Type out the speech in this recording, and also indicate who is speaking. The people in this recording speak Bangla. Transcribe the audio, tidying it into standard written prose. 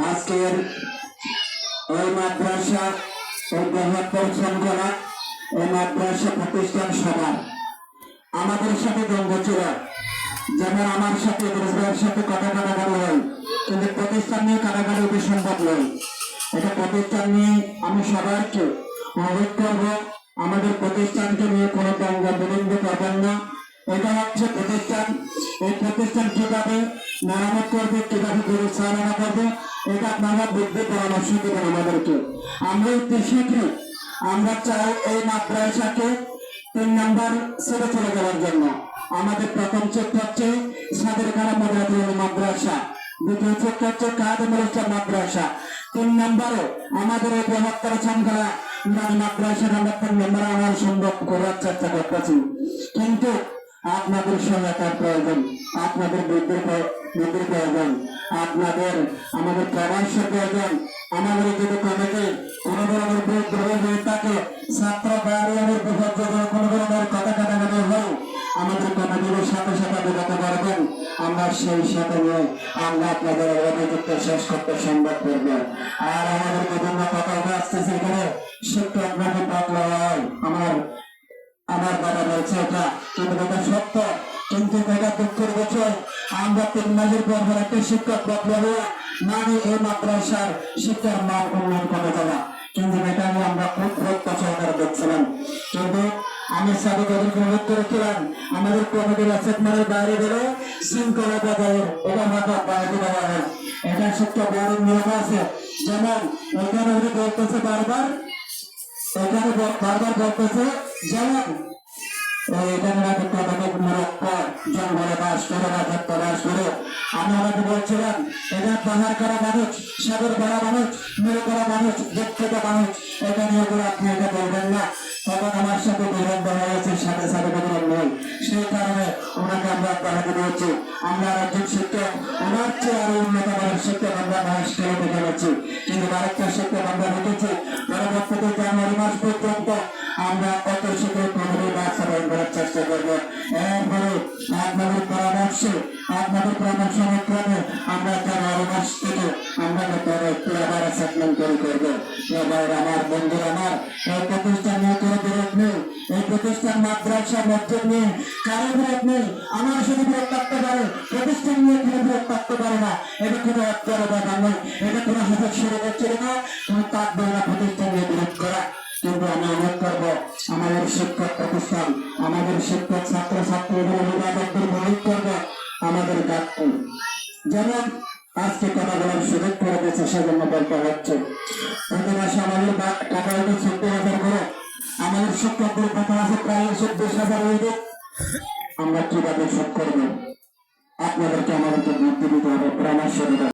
Speaker 1: আজকের ওই মাদ্রাসা ওই বৃহৎ পরিশ্রম করা ওই মাদ্রাসা প্রতিষ্ঠান সবার আমাদের সাথে দ্বন্দ্ব ছিল। যেমন আমার সাথে রোজগারের সাথে কথা কাটাকাটি হয়, কিন্তু প্রতিষ্ঠান নিয়ে কাটাকাটি অতি সম্ভব নয়। এটা প্রতিষ্ঠান নিয়ে আমি সবাইকে অনুরোধ করবো, আমাদের প্রতিষ্ঠানকে নিয়ে কোনো দ্বন্দ্ব বিলম্ব করবেন না। এটা হচ্ছে প্রতিষ্ঠান, এই প্রতিষ্ঠান কিভাবে মেরামত করবে, কিভাবে পরিচালনা করবে, এটা আপনারা বুদ্ধি পরামর্শ দেবেন আমাদেরকে। আমরা অতি শীঘ্রই আমরা চাই এই মাদ্রাসাকে 3 নম্বর ছেড়ে চলে যাওয়ার জন্য। আমাদের প্রথম চেষ্টা হচ্ছে সাদেরখানা মডেল মাদ্রাসা, দ্বিতীয় চেষ্টা হচ্ছে কাদেমুল ইসলাম মাদ্রাসা, 3 নম্বরে আমাদের এই বৃহত্তর সংখ্যা মাদ্রাসার আমরা 3 নম্বর আনার সম্ভব করার চেষ্টা করতেছি। কিন্তু আপনাদের সহায়তার প্রয়োজন, আপনাদের বুদ্ধির প্রয়োজন, আপনাদের আমাদের পরামর্শ প্রয়োজন। আমাদের যদি কমিটি কোন ধরনের বিদ্রোহ হয়ে থাকে, ছাত্র বাইরের বিপজ্জনক কোন ধরনের কথা কাটাকাটি হয়, আমাদের কমিটির সাথে সাথে বিগত করবেন। আমরা সেই সাথে নিয়ে আমরা আপনাদের অভিযুক্ত শেষ করতে সম্ভব করব। আর আমাদের বিভিন্ন কথা আসতেছে এখানে শিক্ষক নাকি পাতলা হয়, আমার বাবা বলছে এটা, কিন্তু এটা সত্য। কিন্তু এটা দুঃখের বিষয়, আমরা 3 মাসের পর একটা শিক্ষক বদলাবো মানে এই মাদ্রাসার শিক্ষার মান উন্নয়ন কমে যাওয়া। কিন্তু এটা নিয়ে আমরা খুব সহকারে দেখছিলাম। কিন্তু আমি সাবেক অনুরোধ করেছিলাম আমাদের কমিটির সেগমেন্টের বাইরে গেলে শৃঙ্খলা বজায়ের এটা মাথা বাইরে দেওয়া হয়। এটা শিক্ষা বোর্ডের নিয়ম আছে। যেমন এখানে উনি বলতেছে বারবার বলতেছে, যেমন জঙ্গলে বাস করে রাজত্ব বাস করে। আমি আমাকে বলছিলাম এটা পাহাড় করা মানুষ, সাগর করা মানুষ, মেরে করা মানুষ, দুঃখিত মানুষ, এটা নিয়ে বলে আপনি এটা বলবেন না। তখন আমার সাথে বিরোধ হয়েছে, সাথে সাথে বিরোধ নেই। সেই কারণে ওনাকে আমরা পাঠাতে দিয়েছি। আমরা একজন শিক্ষক, ওনার চেয়ে আরো উন্নত মানের শিক্ষক আমরা মহেশখালী দেখে গেছি, কিন্তু আরেকটা শিক্ষক আমরা রেখেছি। পরবর্তীতে জানুয়ারি মাস পর্যন্ত আমরা কত শিক্ষক কমিটি বাস্তবায়ন করার চেষ্টা করবো। এরপরে আপনাদের পরামর্শে আপনাদের পরামর্শ ক্রমে আমরা জানুয়ারি মাস থেকে আমরা আবার অ্যাসাইনমেন্ট তৈরি করবো। এবার আমার বন্ধু, আমার এই প্রতিষ্ঠান নিয়ে কোনো বিরোধ নেই, এই প্রতিষ্ঠান মাদ্রাসা মসজিদ নিয়ে কারো বিরোধ নেই। আমার শুধু বিরোধ থাকতে পারে, প্রতিষ্ঠান নিয়ে কোনো বিরোধ থাকতে পারে না। এটা কোনো অত্যাচার ব্যাপার নয়, এটা কোনো হাজার শুরু করছিল না, তুমি থাকবে না প্রতিষ্ঠান নিয়ে বিরোধ করা। কিন্তু আমি অনুরোধ করবো আমাদের শিক্ষক প্রতিষ্ঠান, আমাদের শিক্ষক ছাত্র ছাত্রীদের অভিভাবকদের অনুরোধ করবো আমাদের ডাক্তার যেমন আজকে কথা বলার সুযোগ করে দিয়েছে, সেজন্য বলতে হচ্ছে। প্রতি মাসে আমাদের টাকা হয়তো 14,000 করে, আমাদের শিক্ষকদের কথা আছে প্রায় 24,000 হইবে। আমরা কিভাবে শোধ করবো? আপনাদেরকে আমাদেরকে বুদ্ধি দিতে হবে, পরামর্শ দিতে হবে।